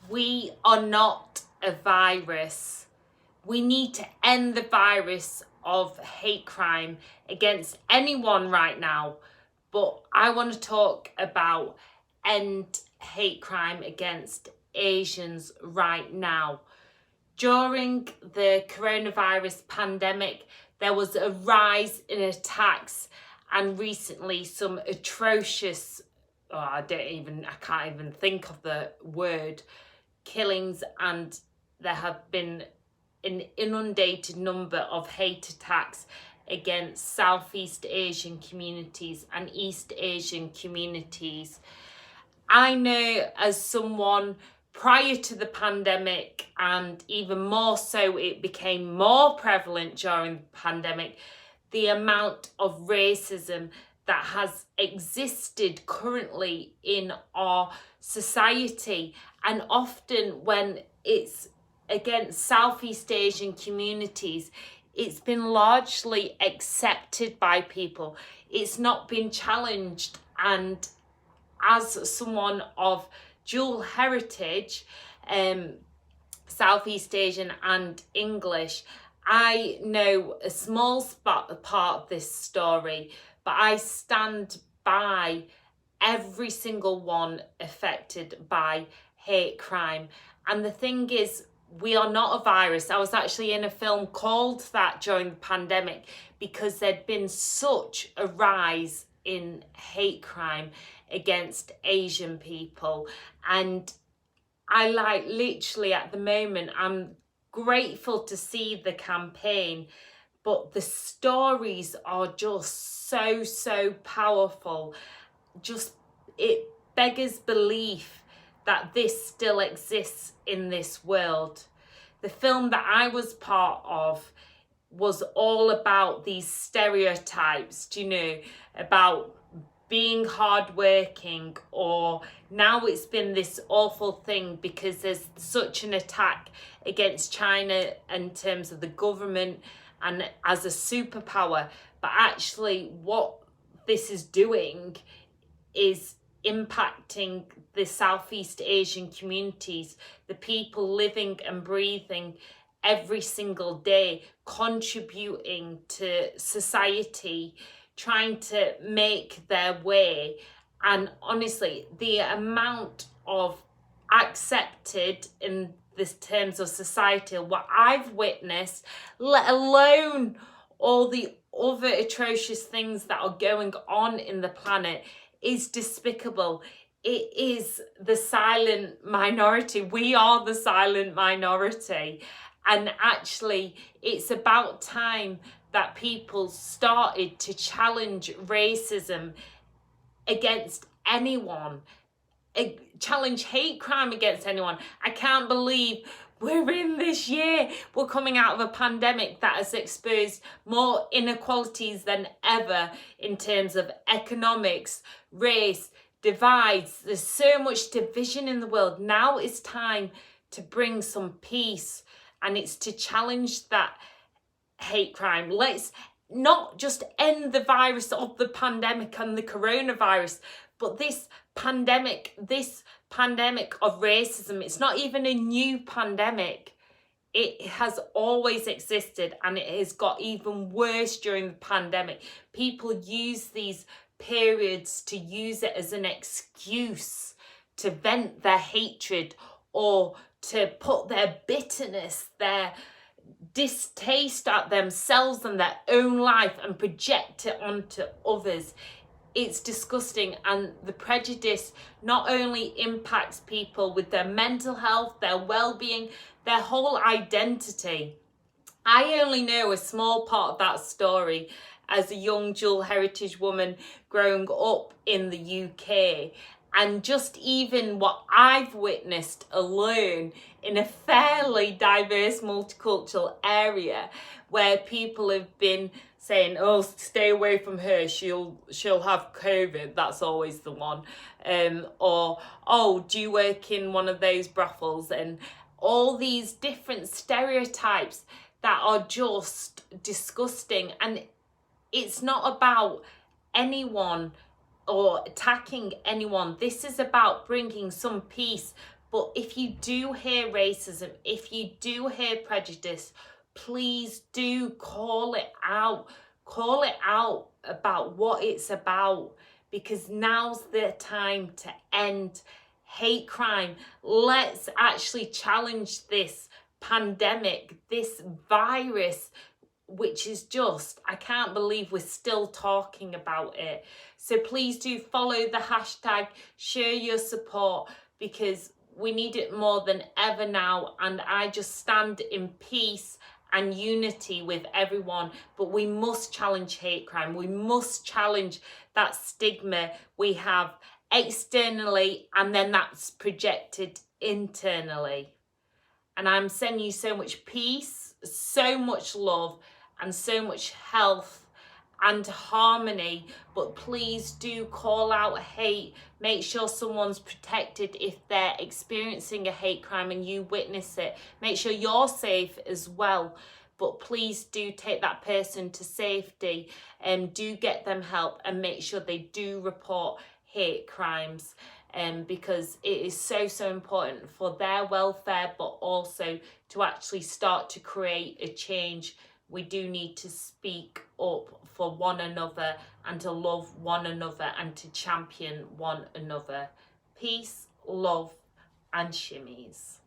We are not a virus. We need to end the virus of hate crime against anyone right now. But I want to talk about end hate crime against Asians right now. During the coronavirus pandemic, there was a rise in attacks and recently some atrocious, I can't even think of the word, killings, and there have been an inundated number of hate attacks against Southeast Asian communities and East Asian communities. I know as someone prior to the pandemic, and even more so it became more prevalent during the pandemic, the amount of racism that has existed currently in our society. And often when it's against Southeast Asian communities, it's been largely accepted by people. It's not been challenged. And as someone of dual heritage, Southeast Asian and English, I know a small part of this story, but I stand by every single one affected by hate crime. And the thing is, we are not a virus. I was actually in a film called that during the pandemic because there'd been such a rise in hate crime against Asian people. And I literally at the moment, I'm grateful to see the campaign, but the stories are just so powerful. Just, it beggars belief that this still exists in this world. The film that I was part of was all about these stereotypes, about being hardworking, or now it's been this awful thing because there's such an attack against China in terms of the government and as a superpower. But actually what this is doing is impacting the Southeast Asian communities, the people living and breathing every single day, contributing to society, trying to make their way. And honestly, the amount of accepted in this terms of society, what I've witnessed, let alone all the other atrocious things that are going on in the planet, is despicable. It is the silent minority. We are the silent minority. And actually, it's about time that people started to challenge racism against anyone, challenge hate crime against anyone. I can't believe we're in this year. We're coming out of a pandemic that has exposed more inequalities than ever in terms of economics, race, divides. There's so much division in the world. Now it's time to bring some peace, and it's to challenge that hate crime. Let's not just end the virus of the pandemic and the coronavirus, but this pandemic of racism. It's not even a new pandemic. It has always existed, and it has got even worse during the pandemic. People use these periods to use it as an excuse to vent their hatred or to put their bitterness, their distaste at themselves and their own life and project it onto others. It's disgusting, and the prejudice not only impacts people with their mental health, their well-being, their whole identity. I only know a small part of that story as a young dual heritage woman growing up in the UK. And just even what I've witnessed alone in a fairly diverse multicultural area where people have been saying, oh, stay away from her, she'll have COVID, that's always the one. Or, oh, do you work in one of those brothels? And all these different stereotypes that are just disgusting. And it's not about anyone or attacking anyone. This is about bringing some peace But if you do hear racism, if you do hear prejudice, please do call it out. Call it out about what it's about, because now's the time to end hate crime. Let's actually challenge this pandemic, this virus, which is just, I can't believe we're still talking about it. So please do follow the hashtag, share your support, because we need it more than ever now. And I just stand in peace and unity with everyone. But we must challenge hate crime. We must challenge that stigma we have externally, and then that's projected internally. And I'm sending you so much peace, so much love, and so much health and harmony. But please do call out hate. Make sure someone's protected if they're experiencing a hate crime and you witness it. Make sure you're safe as well. But please do take that person to safety and do get them help, and make sure they do report hate crimes. Because it is so important for their welfare, but also to actually start to create a change. We do need to speak up for one another, and to love one another, and to champion one another. Peace, love, and shimmies.